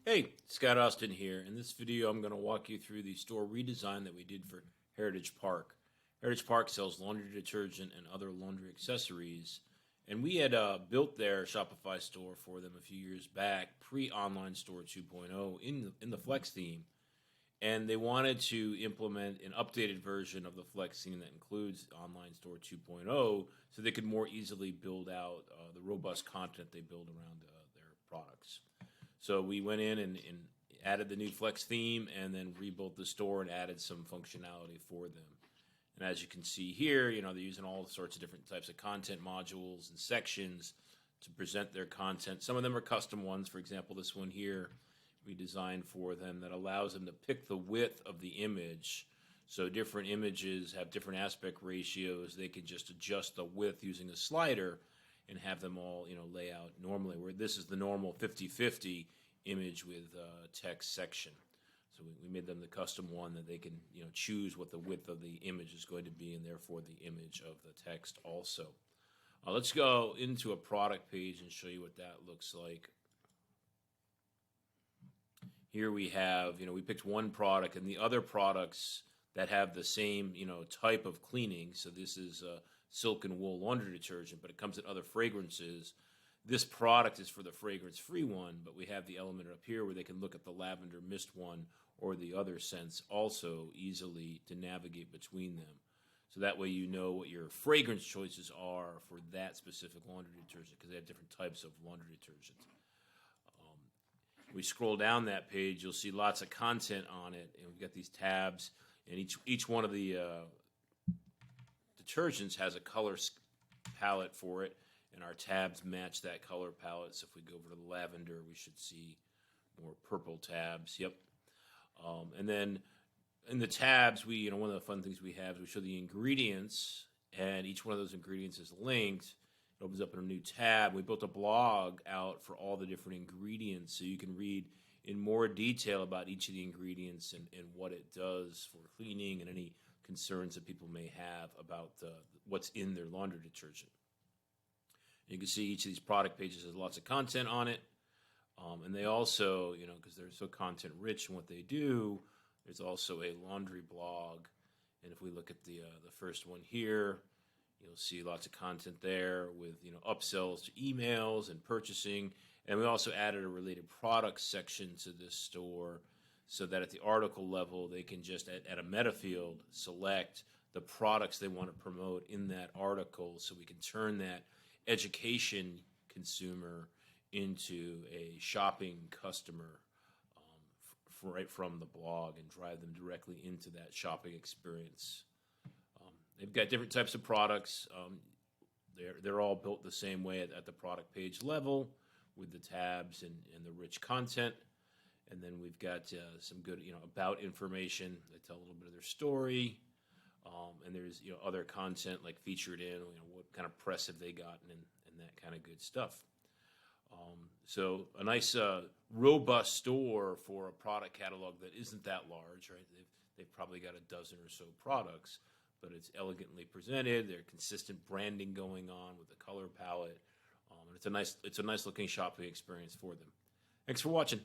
Hey, Scott Austin here. In this video, I'm going to walk you through the store redesign that we did for Heritage Park. Heritage Park sells laundry detergent and other laundry accessories, and we had built their Shopify store for them a few years back, pre-online store 2.0 in the Flex theme, and they wanted to implement an updated version of the Flex theme that includes online store 2.0, so they could more easily build out the robust content they build around their products. So we went in and added the new Flex theme and then rebuilt the store and added some functionality for them. And as you can see here, they're using all sorts of different types of content modules and sections to present their content. Some of them are custom ones. For example, this one here we designed for them that allows them to pick the width of the image. So different images have different aspect ratios. They can just adjust the width using a slider and have them all, lay out normally, where this is the normal 50-50 image with text section. So we made them the custom one that they can, choose what the width of the image is going to be, and therefore the image of the text also. Let's go into a product page and show you what that looks like. Here we have, we picked one product, and the other products that have the same, type of cleaning. So this is silk and wool laundry detergent, but it comes in other fragrances. This product is for the fragrance-free one, but we have the element up here where they can look at the lavender mist one or the other scents also easily to navigate between them. So that way you know what your fragrance choices are for that specific laundry detergent, because they have different types of laundry detergent. We scroll down that page, you'll see lots of content on it, and we've got these tabs, and each one of the detergents has a color palette for it, and our tabs match that color palette. So if we go over to the lavender, we should see more purple tabs. Yep. And then in the tabs, one of the fun things we have is we show the ingredients, and each one of those ingredients is linked. It opens up in a new tab. We built a blog out for all the different ingredients, so you can read in more detail about each of the ingredients and what it does for cleaning and any concerns that people may have about what's in their laundry detergent. You can see each of these product pages has lots of content on it. And they also, because they're so content rich in what they do, there's also a laundry blog. And if we look at the first one here, you'll see lots of content there with, upsells to emails and purchasing. And we also added a related products section to this store so that at the article level, they can just, at a meta field, select the products they want to promote in that article, so we can turn that education consumer into a shopping customer right from the blog and drive them directly into that shopping experience. They've got different types of products. They're all built the same way at the product page level with the tabs and the rich content. And then we've got some good, about information. They tell a little bit of their story. And there's, other content like featured in, what kind of press have they gotten and that kind of good stuff. So a nice, robust store for a product catalog that isn't that large, right? They've probably got a dozen or so products, but it's elegantly presented. There's consistent branding going on with the color palette, and it's a nice looking shopping experience for them. Thanks for watching.